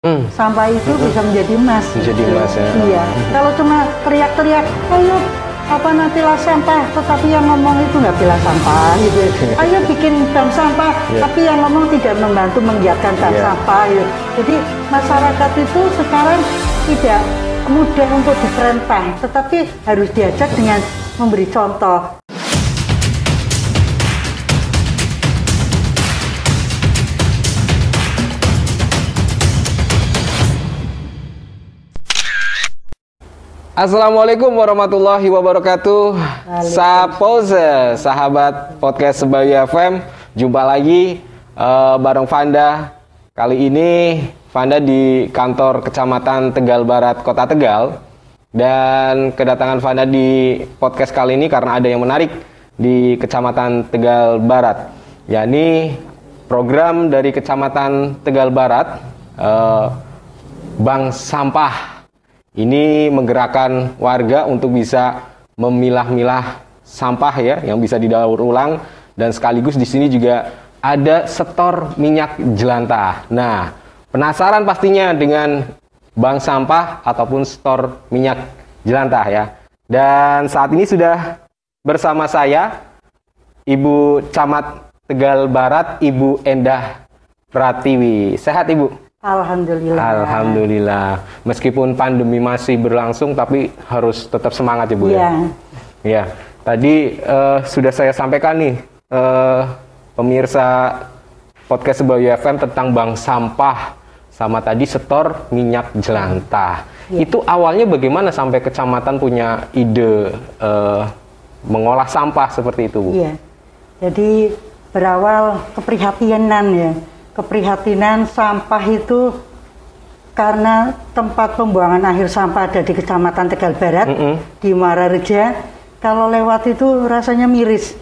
Sampah itu bisa menjadi emas. Menjadi emas ya. Iya. Kalau cuma teriak-teriak, ayo pilah sampah, tetapi yang ngomong itu nggak pilah sampah gitu. Ayo bikin bank sampah, tapi yang ngomong tidak membantu menggiatkan bank sampah. Gitu. Jadi masyarakat itu sekarang tidak mudah untuk diperintah, tetapi harus diajak dengan memberi contoh. Assalamualaikum warahmatullahi wabarakatuh. Sapose, sahabat podcast Sebayu FM. Jumpa lagi bareng Vanda. Kali ini Vanda di kantor Kecamatan Tegal Barat, Kota Tegal. Dan kedatangan Vanda di podcast kali ini karena ada yang menarik di Kecamatan Tegal Barat, yakni program dari Kecamatan Tegal Barat, Bank Sampah. Ini menggerakkan warga untuk bisa memilah-milah sampah ya, yang bisa didaur ulang, dan sekaligus di sini juga ada setor minyak jelantah. Nah, penasaran pastinya dengan bank sampah ataupun setor minyak jelantah ya. Dan saat ini sudah bersama saya Ibu Camat Tegal Barat, Ibu Endah Pratiwi. Sehat Ibu? Alhamdulillah. Alhamdulillah. Meskipun pandemi masih berlangsung, tapi harus tetap semangat ya Bu ya. Ya. Tadi sudah saya sampaikan nih pemirsa podcast Sebayu FM tentang bank sampah sama tadi setor minyak jelantah. Ya. Itu awalnya bagaimana sampai kecamatan punya ide mengolah sampah seperti itu Bu? Iya. Jadi berawal keprihatinan ya. Keprihatinan sampah itu karena tempat pembuangan akhir sampah ada di Kecamatan Tegal Barat, di Muarareja. Kalau lewat itu rasanya miris,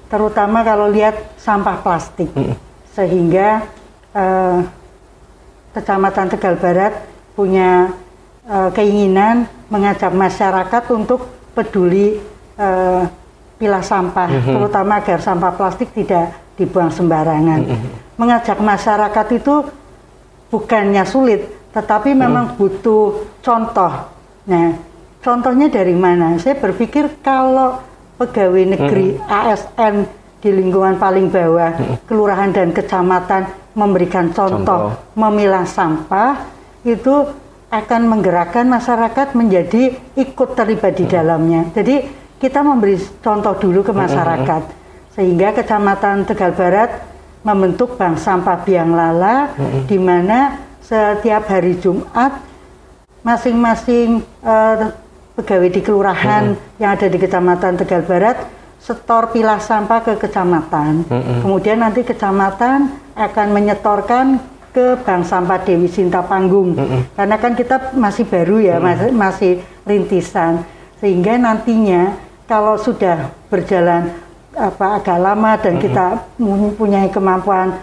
terutama kalau lihat sampah plastik. Sehingga Kecamatan Tegal Barat punya keinginan mengajak masyarakat untuk peduli pilah sampah, terutama agar sampah plastik tidak dibuang sembarangan. Mengajak masyarakat itu bukannya sulit, tetapi memang butuh contoh. Nah, contohnya dari mana? Saya berpikir kalau pegawai negeri ASN di lingkungan paling bawah, kelurahan dan kecamatan memberikan contoh memilah sampah, itu akan menggerakkan masyarakat menjadi ikut terlibat di dalamnya. Jadi kita memberi contoh dulu ke masyarakat, sehingga Kecamatan Tegal Barat membentuk Bank Sampah Biang Lala, di mana setiap hari Jumat masing-masing pegawai di kelurahan yang ada di Kecamatan Tegal Barat setor pilah sampah ke kecamatan. Kemudian nanti kecamatan akan menyetorkan ke Bank Sampah Dewi Sinta Panggung. Karena kan kita masih baru ya, masih rintisan. Sehingga nantinya kalau sudah berjalan agak lama dan kita mempunyai kemampuan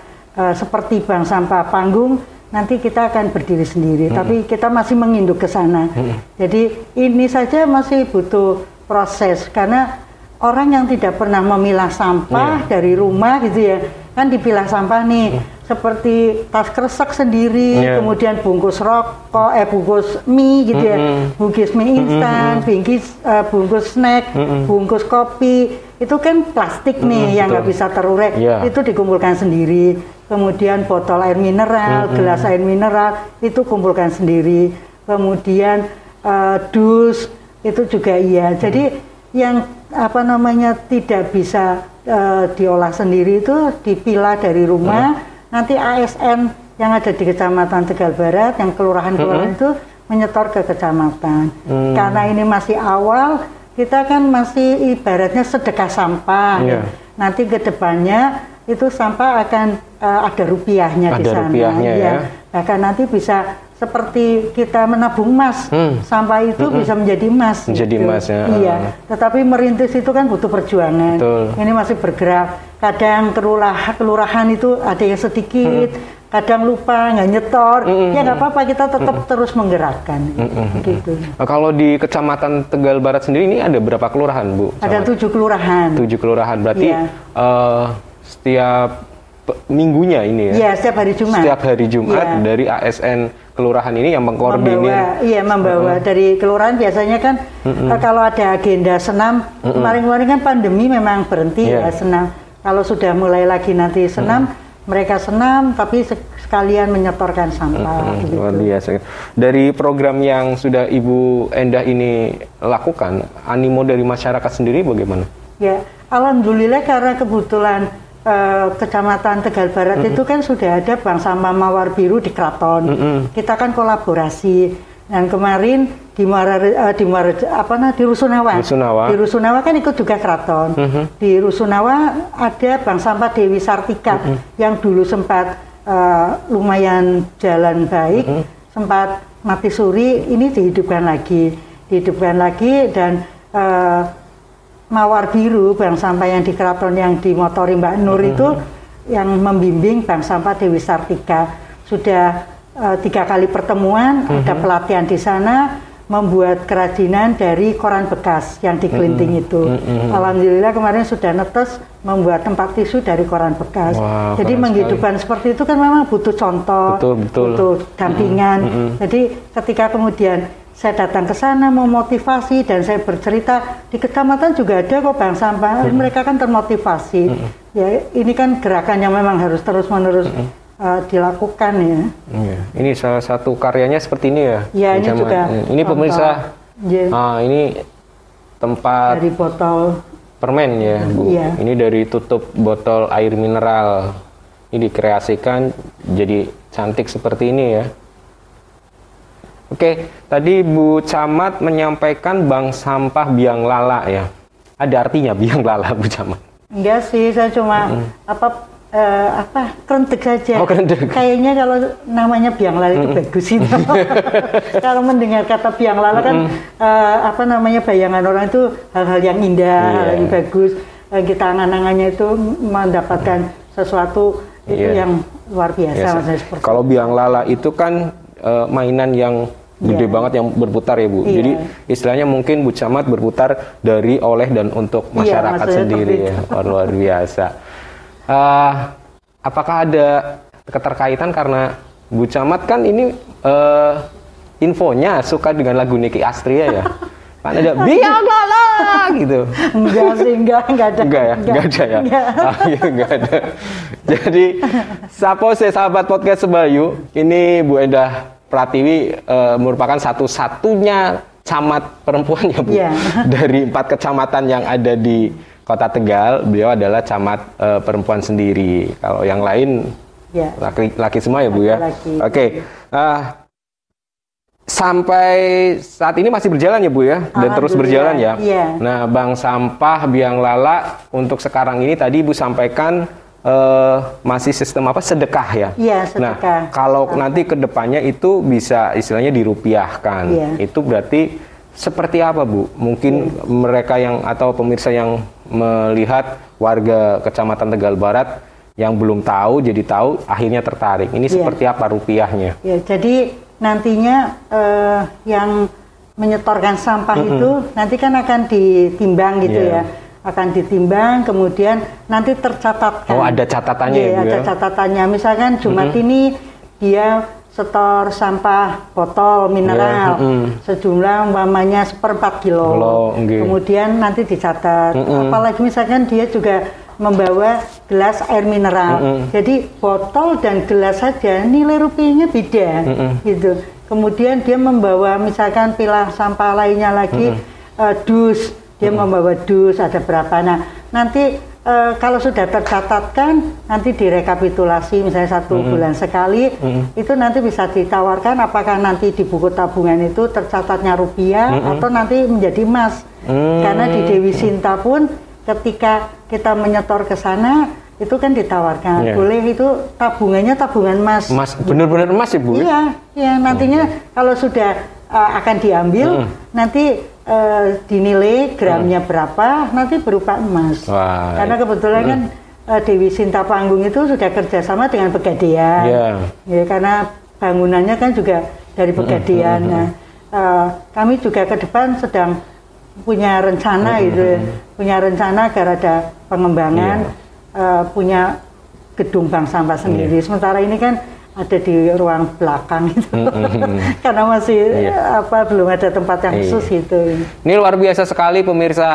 seperti Bank Sampah Panggung, nanti kita akan berdiri sendiri. Tapi kita masih menginduk ke sana. Jadi ini saja masih butuh proses, karena orang yang tidak pernah memilah sampah dari rumah gitu ya, kan dipilah sampah nih seperti tas kresek sendiri, kemudian bungkus rokok, bungkus mie gitu ya, bungkus mie instan, bungkus snack, bungkus kopi, itu kan plastik nih yang nggak bisa terurai, itu dikumpulkan sendiri. Kemudian botol air mineral, gelas air mineral, itu kumpulkan sendiri. Kemudian dus, itu juga iya. Jadi yang tidak bisa diolah sendiri itu dipilah dari rumah. Nanti ASN yang ada di Kecamatan Tegal Barat, yang kelurahan-kelurahan itu menyetor ke kecamatan. Karena ini masih awal, kita kan masih ibaratnya sedekah sampah. Nanti ke depannya itu sampah akan ada rupiahnya di sana. Ya. Bahkan nanti bisa seperti kita menabung emas, sampah itu bisa menjadi emas. Menjadi gitu. emas ya. Iya, tetapi merintis itu kan butuh perjuangan. Ini masih bergerak. Kadang kelurahan itu ada yang sedikit, kadang lupa, nggak nyetor. Ya nggak apa-apa, kita tetap terus menggerakkan. Gitu. Nah, kalau di Kecamatan Tegal Barat sendiri ini ada berapa kelurahan Bu? Ada 7 kelurahan. 7 kelurahan, berarti setiap minggunya ini ya? Iya, setiap hari Jumat. Setiap hari Jumat dari ASN kelurahan ini yang mengkoordinir. Membawa dari kelurahan biasanya kan kalau ada agenda senam, kemarin-kemarin kan pandemi memang berhenti ya senam. Kalau sudah mulai lagi nanti senam, mereka senam tapi sekalian menyetorkan sampah. Gitu. Luar biasa. Dari program yang sudah Ibu Endah ini lakukan, animo dari masyarakat sendiri bagaimana? Ya, alhamdulillah karena kebetulan Kecamatan Tegal Barat itu kan sudah ada bank sampah Mawar Biru di Kraton. Kita kan kolaborasi. Dan kemarin di Rusunawa. Di Rusunawa kan ikut juga Kraton. Di Rusunawa ada bank sampah Dewi Sartika yang dulu sempat lumayan jalan baik, sempat mati suri, ini dihidupkan lagi dan Mawar Biru, bank sampah yang di Kraton yang dimotori Mbak Nur itu yang membimbing bank sampah Dewi Sartika. Sudah 3 kali pertemuan, ada pelatihan di sana, membuat kerajinan dari koran bekas yang di Kelinting itu. Alhamdulillah kemarin sudah netes membuat tempat tisu dari koran bekas. Wow, jadi menghidupkan seperti itu kan memang butuh contoh, butuh dampingan. Jadi ketika kemudian saya datang ke sana memotivasi dan saya bercerita di kecamatan juga ada kok bank sampah, mereka kan termotivasi. Ya ini kan gerakan yang memang harus terus-menerus dilakukan ya. Ini salah satu karyanya seperti ini ya. Ya ini juga. Ini pemirsa. Ini tempat dari botol permen ya Bu. Ini dari tutup botol air mineral. Ini dikreasikan jadi cantik seperti ini ya. Oke, tadi Bu Camat menyampaikan bank sampah Biang Lala ya. Ada artinya Biang Lala Bu Camat? Enggak sih, saya cuma kerentek saja. Oh, kerentek. Kayaknya kalau namanya Biang Lala itu bagus itu. Kalau mendengar kata Biang Lala kan bayangan orang itu hal-hal yang indah, hal yang bagus. Kita angan-angannya itu mendapatkan sesuatu itu yang luar biasa. Kalau Biang Lala itu kan mainan yang gede banget yang berputar ya Bu. Jadi istilahnya mungkin Bu Camat berputar dari, oleh, dan untuk masyarakat sendiri ya. Luar biasa. Apakah ada keterkaitan karena Bu Camat kan ini infonya suka dengan lagu Nicky Astria ya? Kan ada Biang Lala gitu. Enggak sih, enggak ada. Enggak ada ya? Enggak ada. Jadi, sahabat podcast Sebayu, ini Bu Endah Pratiwi merupakan satu-satunya camat perempuan ya Bu. Dari 4 kecamatan yang ada di Kota Tegal, beliau adalah camat perempuan sendiri. Kalau yang lain laki semua ya Bu ya. Oke. Sampai saat ini masih berjalan ya Bu ya, dan terus berjalan ya. Nah, bank sampah Biang Lala untuk sekarang ini tadi Ibu sampaikan masih sistem sedekah ya? Iya, sedekah. Nah, kalau nanti ke depannya itu bisa istilahnya dirupiahkan. Itu berarti seperti apa Bu? Mungkin mereka yang atau pemirsa yang melihat warga Kecamatan Tegal Barat yang belum tahu jadi tahu, akhirnya tertarik. Ini seperti apa rupiahnya? Ya, jadi nantinya yang menyetorkan sampah itu nanti kan akan ditimbang gitu ya. Akan ditimbang, kemudian nanti tercatatkan. Oh, ada catatannya ya, Bu ya? Ada catatannya. Misalkan Jumat ini dia setor sampah botol mineral sejumlah umpamanya 1/4 kilo. Kemudian nanti dicatat. Apalagi misalkan dia juga membawa gelas air mineral. Jadi botol dan gelas saja nilai rupiahnya beda gitu. Kemudian dia membawa misalkan pilah sampah lainnya lagi dus. Dia membawa dus ada berapa. Nah, nanti kalau sudah tercatatkan, nanti direkapitulasi misalnya 1 bulan sekali, itu nanti bisa ditawarkan apakah nanti di buku tabungan itu tercatatnya rupiah atau nanti menjadi emas. Karena di Dewi Sinta pun ketika kita menyetor ke sana, itu kan ditawarkan, boleh itu tabungannya tabungan emas. Emas, benar-benar emas ya Bu? Iya, nantinya kalau sudah akan diambil, nanti dinilai gramnya berapa, nanti berupa emas. Karena kebetulan kan Dewi Sinta Panggung itu sudah kerjasama dengan Pegadaian. Ya, karena bangunannya kan juga dari Pegadaian. Nah, kami juga ke depan sedang punya rencana punya rencana agar ada pengembangan, punya gedung bank sampah sendiri. Sementara ini kan ada di ruang belakang itu, karena masih belum ada tempat yang khusus gitu. Ini luar biasa sekali pemirsa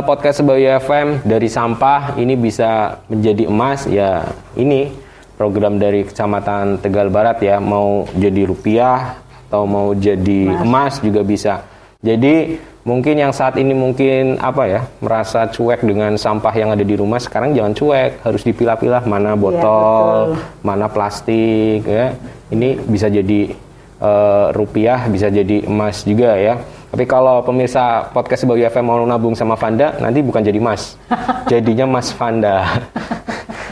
podcast Sebayu FM, dari sampah ini bisa menjadi emas ya. Ini program dari Kecamatan Tegal Barat ya, mau jadi rupiah atau mau jadi emas juga bisa. Jadi mungkin yang saat ini mungkin merasa cuek dengan sampah yang ada di rumah, sekarang jangan cuek, harus dipilah-pilah mana botol, mana plastik ya. Ini bisa jadi rupiah, bisa jadi emas juga ya. Tapi kalau pemirsa podcast Sebayu FM mau nabung sama Fanda, nanti bukan jadi emas, jadinya Mas Fanda.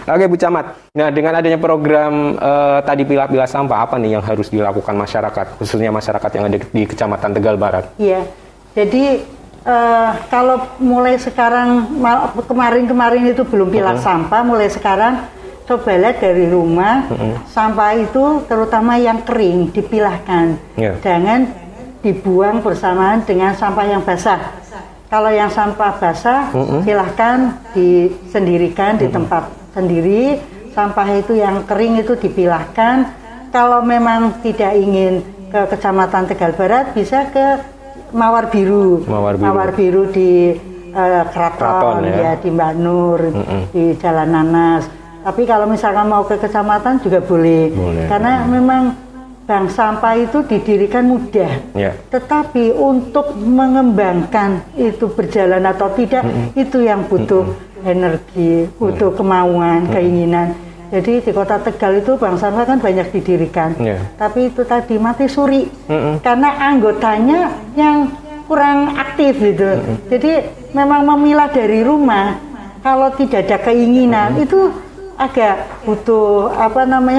Oke Bu Camat, nah dengan adanya program tadi pilah-pilah sampah, apa nih yang harus dilakukan masyarakat, khususnya masyarakat yang ada di Kecamatan Tegal Barat? Iya, jadi kalau mulai sekarang, kemarin itu belum pilah sampah, mulai sekarang cobalah dari rumah, sampah itu terutama yang kering dipilahkan, jangan dibuang bersamaan dengan sampah yang basah. Kalau yang sampah basah, silahkan disendirikan di tempat sendiri, sampah itu yang kering itu dipilahkan. Kalau memang tidak ingin ke Kecamatan Tegal Barat, bisa ke Mawar Biru di Keraton ya, di Mbak Nur, di Jalan Nanas. Tapi kalau misalkan mau ke kecamatan juga boleh. Karena memang bank sampah itu didirikan mudah, tetapi untuk mengembangkan itu berjalan atau tidak, itu yang butuh energi, butuh kemauan, keinginan. Jadi di Kota Tegal itu bank sampah kan banyak didirikan, tapi itu tadi mati suri, karena anggotanya yang kurang aktif gitu. Jadi memang memilah dari rumah, kalau tidak ada keinginan itu agak butuh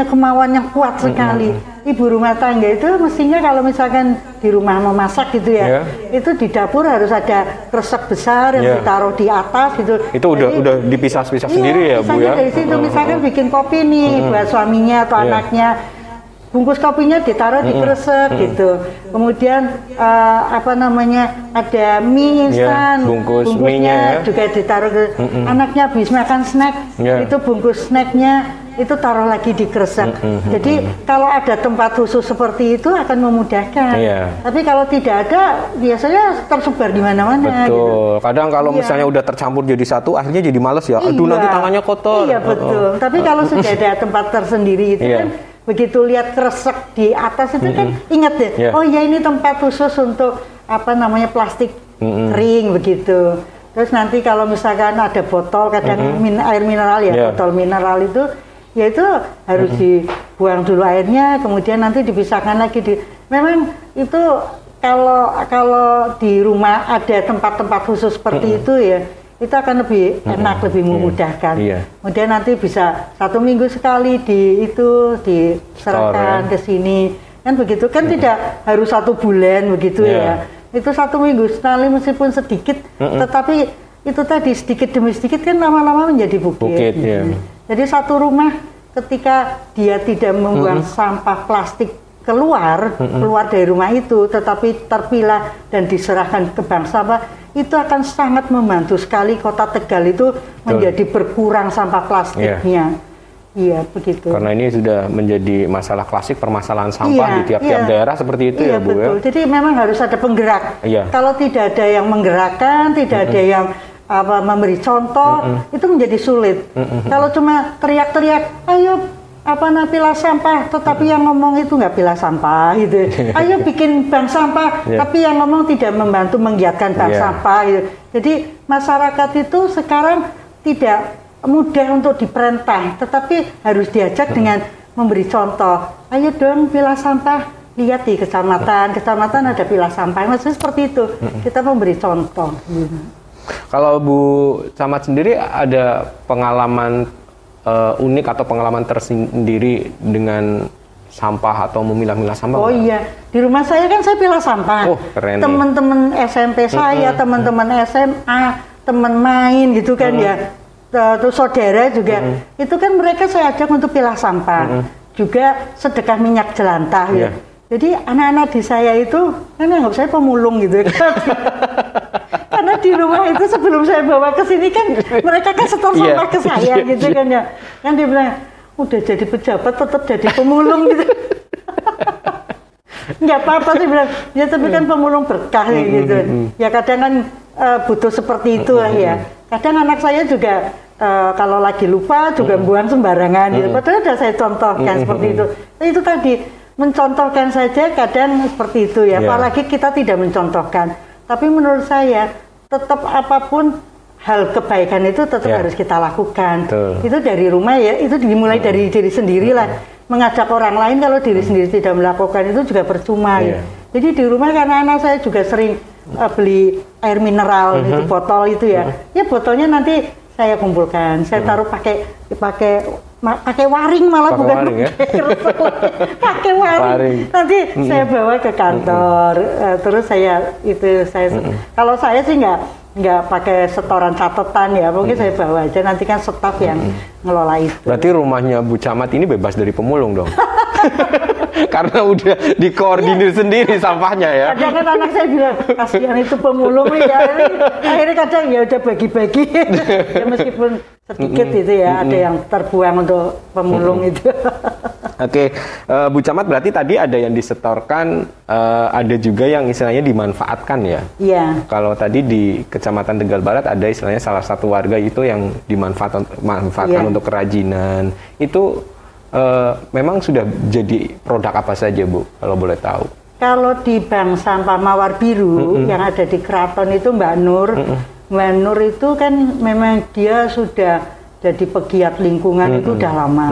kemauan yang kuat sekali. Ibu rumah tangga itu mestinya kalau misalkan di rumah memasak gitu ya, itu di dapur harus ada kresek besar yang ditaruh di atas gitu. Itu udah dipisah-pisah sendiri ya Bu ya? Dari situ misalkan bikin kopi nih buat suaminya atau anaknya, bungkus kopinya ditaruh di kresek gitu. Kemudian ada mie instan, bungkusnya juga ditaruh ke anaknya habis makan snack, itu bungkus snacknya itu taruh lagi di kresek. Jadi kalau ada tempat khusus seperti itu akan memudahkan. Tapi kalau tidak ada, biasanya tersebar di mana-mana. Betul. Gitu. Kadang kalau misalnya udah tercampur jadi satu, akhirnya jadi males ya. Aduh, nanti tangannya kotor. Iya betul. Tapi kalau sudah ada tempat tersendiri itu kan, begitu lihat kresek di atas itu kan ingat deh. Oh ya, ini tempat khusus untuk plastik kering begitu. Terus nanti kalau misalkan ada botol, kadang air mineral botol mineral itu, ya itu harus dibuang dulu airnya, kemudian nanti dipisahkan lagi. Memang itu kalau di rumah ada tempat-tempat khusus seperti itu ya, itu akan lebih enak, lebih memudahkan. Kemudian nanti bisa 1 minggu sekali diserahkan ke sini, kan begitu kan, tidak harus 1 bulan begitu ya. Itu 1 minggu sekali meskipun sedikit, tetapi itu tadi sedikit demi sedikit kan lama-lama menjadi bukit. Jadi satu rumah ketika dia tidak membuang sampah plastik keluar dari rumah itu, tetapi terpilah dan diserahkan ke bank sampah, itu akan sangat membantu sekali Kota Tegal itu menjadi berkurang sampah plastiknya. Iya, begitu. Karena ini sudah menjadi masalah klasik, permasalahan sampah di tiap-tiap daerah seperti itu ya Bu. Betul. Jadi memang harus ada penggerak. Kalau tidak ada yang menggerakkan, tidak ada yang memberi contoh, itu menjadi sulit. Kalau cuma teriak-teriak, ayo pilah sampah, tetapi yang ngomong itu nggak pilah sampah gitu. Ayo bikin bank sampah, tapi yang ngomong tidak membantu menggiatkan bank sampah gitu. Jadi masyarakat itu sekarang tidak mudah untuk diperintah, tetapi harus diajak dengan memberi contoh. Ayo dong pilah sampah, lihat di kecamatan ada pilah sampah, maksudnya seperti itu. Kita memberi contoh. Kalau Bu Camat sendiri ada pengalaman unik atau pengalaman tersendiri dengan sampah atau memilah-milah sampah? Oh iya, di rumah saya kan saya pilah sampah. Oh, keren. Teman-teman SMP saya, teman-teman SMA, teman main gitu kan ya. Terus saudara juga, itu kan mereka saya ajak untuk pilah sampah. Juga sedekah minyak jelantah ya. Jadi anak-anak di saya itu kan anggap saya pemulung gitu kan. Karena di rumah itu sebelum saya bawa ke sini kan mereka kan setor sampah ke saya gitu kan ya. Kan dia bilang, udah jadi pejabat tetap jadi pemulung gitu. Nggak apa-apa sih bilang, ya tapi kan pemulung berkah ya gitu. Ya kadang kan butuh seperti itu lah ya. Kadang anak saya juga kalau lagi lupa juga buang sembarangan gitu. Padahal sudah saya contohkan seperti itu. Nah, itu tadi mencontohkan saja kadang seperti itu ya. Apalagi kita tidak mencontohkan. Tapi menurut saya tetap apapun hal kebaikan itu tetap harus kita lakukan. Itu dari rumah ya. Itu dimulai dari diri sendiri lah. Mengajak orang lain kalau diri sendiri tidak melakukan itu juga percuma. Ya. Jadi di rumah karena anak saya juga sering beli air mineral itu botol itu ya. Ya botolnya nanti saya kumpulkan, saya taruh pakai waring malah bukan waring, pakai waring. Nanti saya bawa ke kantor, terus saya kalau saya sih nggak pakai setoran catatan ya, mungkin saya bawa aja nanti kan staf yang ngelola itu. Berarti rumahnya Bu Camat ini bebas dari pemulung dong? Karena udah dikoordinir sendiri sampahnya ya. Kadang kan anak saya bilang kasihan itu pemulung ya. Akhirnya kadang ya udah bagi-bagi. Ya meskipun sedikit itu ya ada yang terbuang untuk pemulung itu. Oke, Bu Camat berarti tadi ada yang disetorkan, ada juga yang istilahnya dimanfaatkan ya? Iya. Kalau tadi di Kecamatan Tegal Barat ada istilahnya salah satu warga itu yang dimanfaatkan untuk kerajinan. Itu memang sudah jadi produk apa saja Bu, kalau boleh tahu? Kalau di Bank Sampah Mawar Biru yang ada di Keraton itu Mbak Nur, Mbak Nur itu kan memang dia sudah jadi pegiat lingkungan itu udah lama.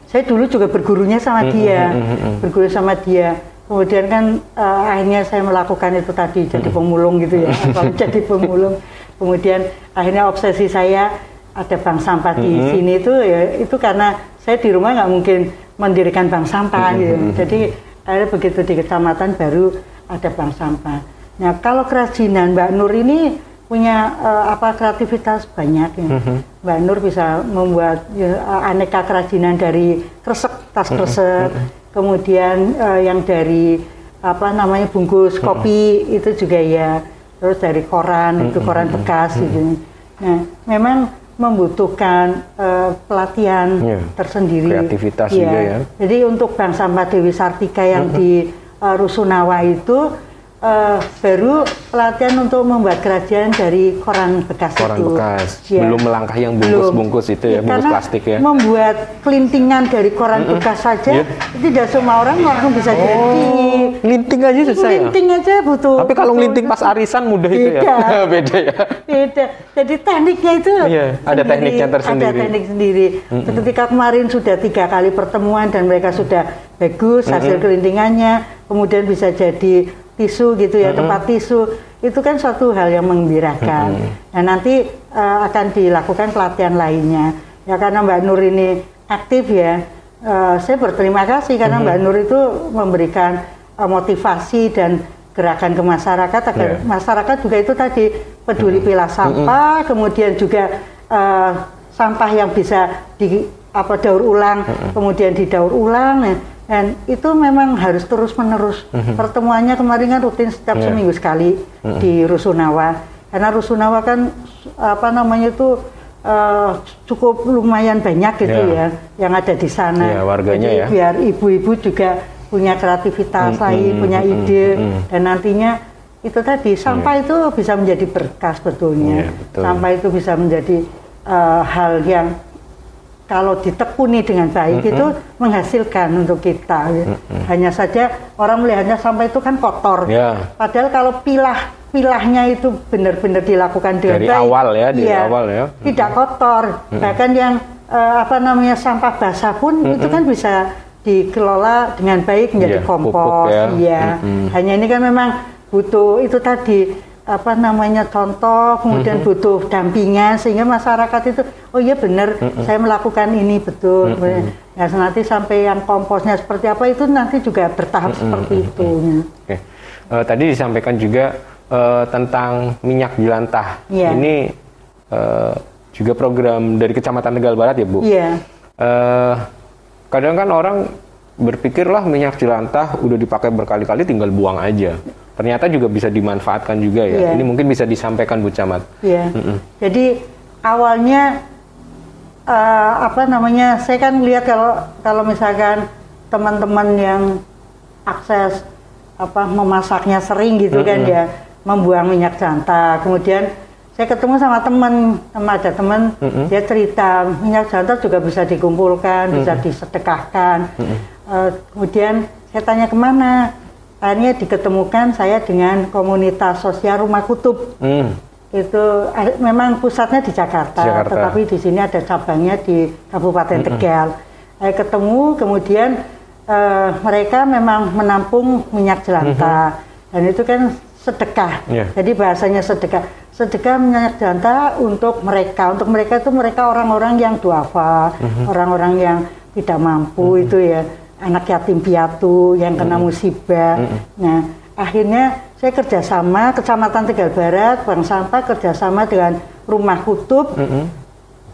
Saya dulu juga bergurunya sama dia, berguru sama dia. Kemudian kan akhirnya saya melakukan itu tadi jadi pemulung gitu ya, jadi pemulung. Kemudian akhirnya obsesi saya ada bank sampah di sini itu ya itu karena saya di rumah nggak mungkin mendirikan bank sampah gitu. Jadi akhirnya begitu di kecamatan baru ada bank sampah. Nah kalau kerajinan Mbak Nur ini punya kreativitas banyak ya. Mbak Nur bisa membuat aneka kerajinan dari kresek, tas kresek, kemudian yang dari bungkus kopi itu juga ya, terus dari koran itu koran bekas gitu. Nah memang membutuhkan pelatihan tersendiri, kreativitas juga ya. Jadi untuk Bank Sampah Dewi Sartika yang di Rusunawa itu baru pelatihan untuk membuat kerajinan dari koran bekas koran itu. Bekas. Ya. Belum melangkah yang bungkus-bungkus itu ya, bungkus plastik ya. Membuat kelintingan dari koran bekas saja tidak semua orang langsung bisa jadi. Linting aja susah ya. Linting aja butuh. Tapi kalau linting pas arisan mudah itu ya. Beda ya. Beda. Jadi tekniknya itu ada tekniknya tersendiri. Ada teknik sendiri. Ketika kemarin sudah 3 kali pertemuan dan mereka sudah bagus hasil kelintingannya, kemudian bisa jadi tisu gitu ya, tempat tisu itu kan suatu hal yang menggembirakan. Nah nanti akan dilakukan pelatihan lainnya ya karena Mbak Nur ini aktif ya. Saya berterima kasih karena Mbak Nur itu memberikan motivasi dan gerakan ke masyarakat agar masyarakat juga itu tadi peduli pilah sampah, kemudian juga sampah yang bisa daur ulang, kemudian didaur ulang. Dan itu memang harus terus-menerus. Pertemuannya kemarin kan rutin setiap seminggu sekali di Rusunawa. Karena Rusunawa kan cukup lumayan banyak gitu ya yang ada di sana. Warganya. Jadi biar ibu-ibu juga punya kreativitas lain, punya ide dan nantinya itu tadi sampah itu bisa menjadi berkah sebetulnya. Sampah itu bisa menjadi hal yang kalau ditekuni dengan baik itu menghasilkan untuk kita. Hanya saja orang melihatnya sampah itu kan kotor. Padahal kalau pilahnya itu benar-benar dilakukan dengan dari baik. Dari awal ya. Tidak kotor. Bahkan yang sampah basah pun itu kan bisa dikelola dengan baik menjadi kompos. Hanya ini kan memang butuh itu tadi contoh, kemudian butuh dampingan sehingga masyarakat itu oh iya benar saya melakukan ini betul. Nah nanti sampai yang komposnya seperti apa itu nanti juga bertahap seperti itu. Tadi disampaikan juga tentang minyak jelantah. Ini juga program dari Kecamatan Tegal Barat ya Bu? Kadang kan orang berpikirlah minyak jelantah udah dipakai berkali-kali tinggal buang aja. Ternyata juga bisa dimanfaatkan juga ya. Ini mungkin bisa disampaikan Bu Camat. Jadi awalnya apa namanya, saya kan lihat kalau misalkan teman-teman yang akses memasaknya sering gitu kan ya, membuang minyak janta. Kemudian saya ketemu sama ada teman dia cerita minyak janta juga bisa dikumpulkan, bisa disedekahkan. Kemudian saya tanya kemana, akhirnya diketemukan saya dengan komunitas sosial Rumah Kutub. Itu memang pusatnya di Jakarta, tetapi di sini ada cabangnya di Kabupaten Tegal. Saya ketemu, kemudian mereka memang menampung minyak jelantah, dan itu kan sedekah. Jadi bahasanya sedekah minyak jelantah untuk mereka itu mereka orang-orang yang duafa, orang-orang yang tidak mampu itu ya, anak yatim piatu yang kena musibah. Nah, akhirnya saya kerjasama Kecamatan Tegal Barat, Bank Sampah kerjasama dengan Rumah Kutub,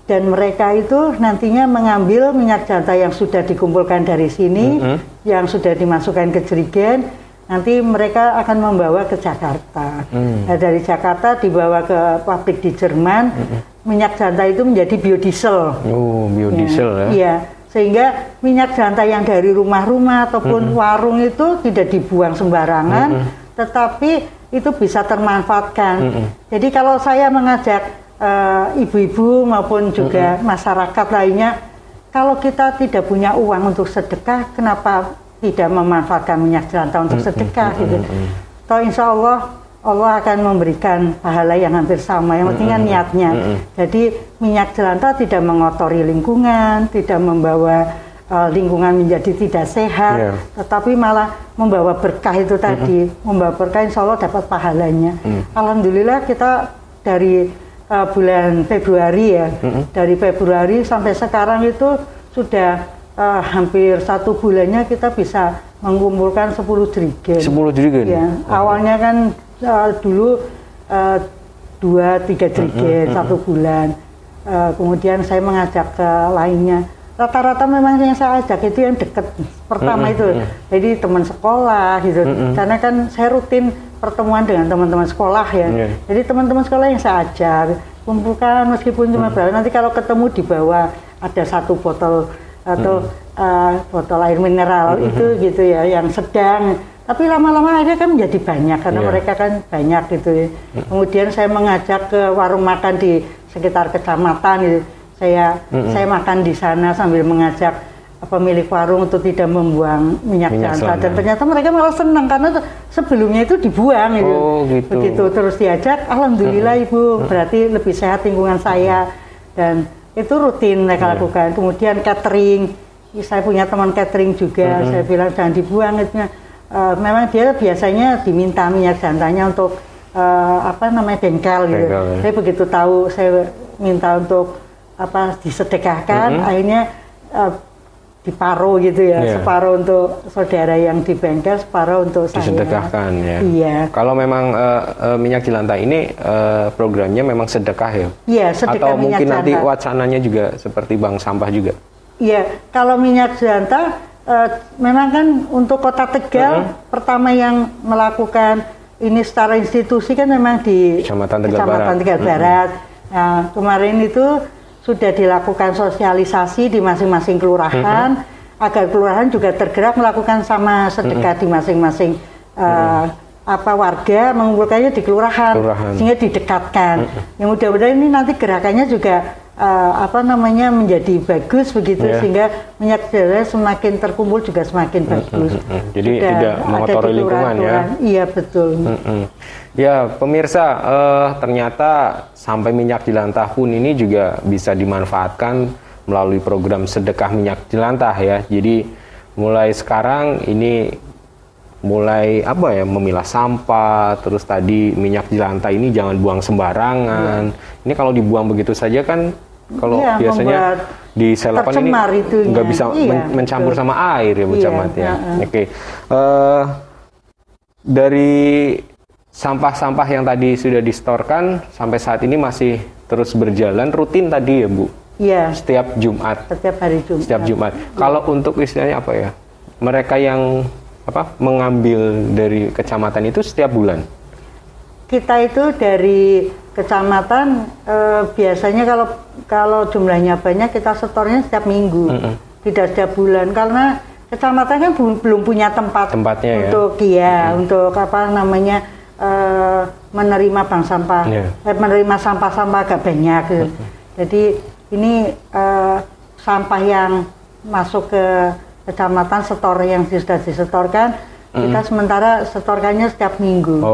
dan mereka itu nantinya mengambil minyak jelantah yang sudah dikumpulkan dari sini, yang sudah dimasukkan ke jerigen, nanti mereka akan membawa ke Jakarta. Nah, dari Jakarta dibawa ke pabrik di Jerman, minyak jelantah itu menjadi biodiesel. Oh, biodiesel ya? Iya. Sehingga minyak jelantah yang dari rumah-rumah ataupun warung itu tidak dibuang sembarangan, tetapi itu bisa termanfaatkan. Jadi kalau saya mengajak ibu-ibu maupun juga masyarakat lainnya, kalau kita tidak punya uang untuk sedekah, kenapa tidak memanfaatkan minyak jelantah untuk sedekah gitu. Toh insya Allah akan memberikan pahala yang hampir sama, yang penting kan niatnya. Jadi minyak jelantah tidak mengotori lingkungan, tidak membawa lingkungan menjadi tidak sehat, tetapi malah membawa berkah itu tadi, membawa berkah, insya Allah dapat pahalanya. Alhamdulillah kita dari bulan Februari ya, dari Februari sampai sekarang itu sudah hampir 1 bulannya kita bisa mengumpulkan 10 jerigen. 10 jerigen? Ya, awalnya kan dulu 2-3 jerigen 1 bulan. Kemudian saya mengajak ke lainnya. Rata-rata memang yang saya ajak itu yang dekat pertama itu, jadi teman sekolah gitu. Karena kan saya rutin pertemuan dengan teman-teman sekolah ya. Jadi teman-teman sekolah yang saya ajak kumpulkan meskipun cuma berapa. Nanti kalau ketemu di bawah ada 1 botol atau botol air mineral itu gitu ya, yang sedang. Tapi lama-lama akhirnya kan menjadi banyak karena mereka kan banyak gitu ya. Kemudian saya mengajak ke warung makan di sekitar kecamatan gitu. Saya makan di sana sambil mengajak pemilik warung untuk tidak membuang minyak jelantah, dan ternyata mereka malah senang karena sebelumnya itu dibuang gitu. Begitu terus diajak, alhamdulillah Ibu, berarti lebih sehat lingkungan saya, dan itu rutin mereka lakukan. Kemudian catering, saya punya teman catering juga, saya bilang jangan dibuang itu. Memang dia biasanya diminta minyak jelantahnya untuk bengkel gitu. Saya begitu tahu saya minta untuk disedekahkan, akhirnya diparuh gitu ya, separuh untuk saudara yang di bengkel, separuh untuk saya. Disedekahkan ya. Iya. Kalau memang minyak jelantah ini programnya memang sedekah ya? Iya, sedekah. Atau mungkin nanti wacananya juga seperti bank sampah juga? Iya, kalau minyak jelantah memang kan untuk Kota Tegal pertama yang melakukan ini secara institusi kan memang di Kecamatan Tegal Barat. Nah, kemarin itu sudah dilakukan sosialisasi di masing-masing kelurahan, agar kelurahan juga tergerak melakukan sama sedekah di masing-masing warga, mengumpulkannya di kelurahan. Sehingga didekatkan. Yang mudah-mudahan ini nanti gerakannya juga menjadi bagus begitu, sehingga minyak jelantah semakin terkumpul juga semakin bagus. Jadi tidak mengotori lingkungan ya. Iya betul. Ya pemirsa, ternyata sampai minyak jelantah pun ini juga bisa dimanfaatkan melalui program sedekah minyak jelantah ya. Jadi mulai sekarang ini mulai memilah sampah, terus tadi minyak jelantah ini jangan buang sembarangan. Ini kalau dibuang begitu saja kan, kalau biasanya di selokan ini nggak bisa mencampur sama air ya Bu Camat ya. Oke. Dari sampah-sampah yang tadi sudah distorkan sampai saat ini masih terus berjalan rutin tadi ya Bu? Iya. Setiap Jumat. Setiap hari Jumat. Setiap Jumat. Kalau untuk istilahnya mereka yang mengambil dari kecamatan itu setiap bulan? Kita itu dari kecamatan biasanya kalau jumlahnya banyak kita setornya setiap minggu, tidak setiap bulan karena kecamatan kan belum punya tempatnya untuk untuk apa namanya menerima bank sampah, menerima sampah-sampah agak banyak. Gitu. Jadi ini sampah yang masuk ke kecamatan setor yang sudah disetorkan. Kita sementara setorkannya setiap minggu,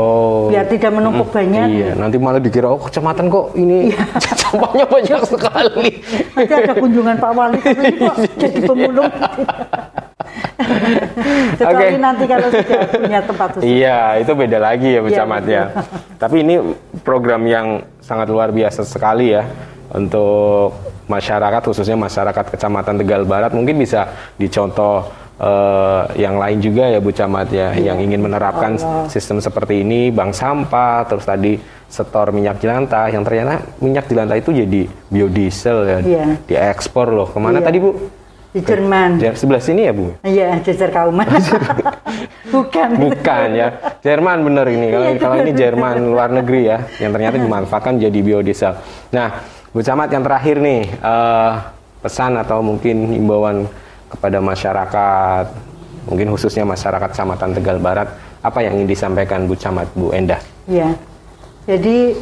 biar tidak menumpuk banyak. Iya, nanti malah dikira kecamatan kok ini sampahnya banyak sekali. Nanti ada kunjungan Pak Wali, tapi kok jadi pemulung. Kecuali nanti kalau sudah punya tempat khusus. Iya, itu beda lagi ya Bu Camat ya. Tapi ini program yang sangat luar biasa sekali ya untuk masyarakat, khususnya masyarakat Kecamatan Tegal Barat. Mungkin bisa dicontoh yang lain juga ya Bu Camat ya, yang ingin menerapkan sistem seperti ini, bank sampah, terus tadi setor minyak jelantah, yang ternyata minyak jelantah itu jadi biodiesel ya, diekspor loh. Kemana tadi Bu? Di Jerman. Sebelah sini ya Bu? Iya, Jejer Kauman. Bukan ya, Jerman bener ini. Kalau ini Jerman luar negeri ya, yang ternyata dimanfaatkan jadi biodiesel. Nah, Bu Camat yang terakhir nih, pesan atau mungkin himbauan kepada masyarakat, mungkin khususnya masyarakat Kecamatan Tegal Barat, apa yang ingin disampaikan Bu Camat, Bu Endah? Ya, jadi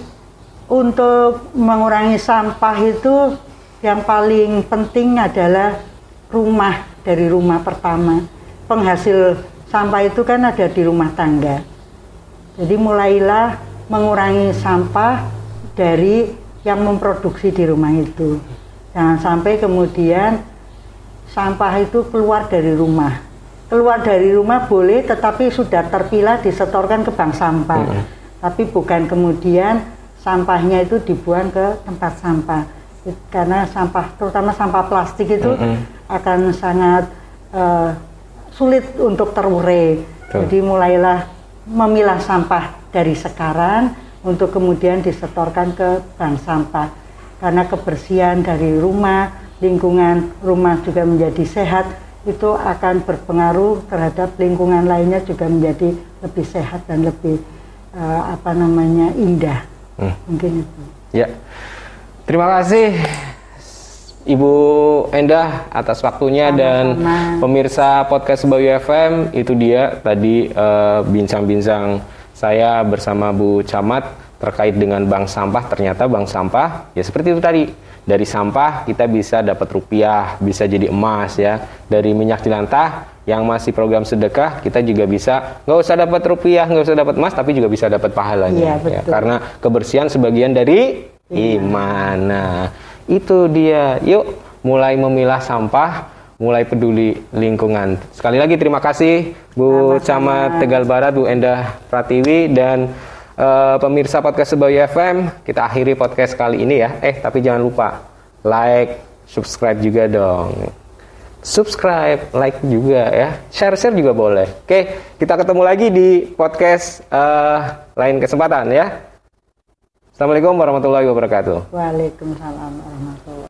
untuk mengurangi sampah itu yang paling penting adalah rumah, dari rumah pertama. Penghasil sampah itu kan ada di rumah tangga. Jadi mulailah mengurangi sampah dari yang memproduksi di rumah itu. Jangan sampai kemudian sampah itu keluar dari rumah. Keluar dari rumah boleh, tetapi sudah terpilah disetorkan ke bank sampah. Tapi bukan kemudian sampahnya itu dibuang ke tempat sampah. Karena sampah, terutama sampah plastik itu akan sangat sulit untuk terurai. Jadi mulailah memilah sampah dari sekarang untuk kemudian disetorkan ke bank sampah. Karena kebersihan dari rumah, lingkungan rumah juga menjadi sehat, itu akan berpengaruh terhadap lingkungan lainnya juga menjadi lebih sehat dan lebih indah. Mungkin itu. Ya, terima kasih Ibu Endah atas waktunya. Dan pemirsa podcast Sebayu FM, itu dia tadi bincang-bincang saya bersama Bu Camat terkait dengan bank sampah. Ternyata bank sampah ya seperti itu tadi. Dari sampah kita bisa dapat rupiah, bisa jadi emas ya. Dari minyak jelantah yang masih program sedekah, kita juga bisa nggak usah dapat rupiah, nggak usah dapat emas, tapi juga bisa dapat pahalanya. Ya, karena kebersihan sebagian dari iman. Nah, itu dia. Yuk mulai memilah sampah, mulai peduli lingkungan. Sekali lagi terima kasih Bu Camat Tegal Barat, Bu Endah Pratiwi, dan pemirsa podcast Sebayu FM. Kita akhiri podcast kali ini ya. Tapi jangan lupa like, subscribe juga dong. Subscribe, like juga ya. Share juga boleh. Oke, kita ketemu lagi di podcast lain kesempatan ya. Assalamualaikum warahmatullahi wabarakatuh. Waalaikumsalam warahmatullahi wabarakatuh.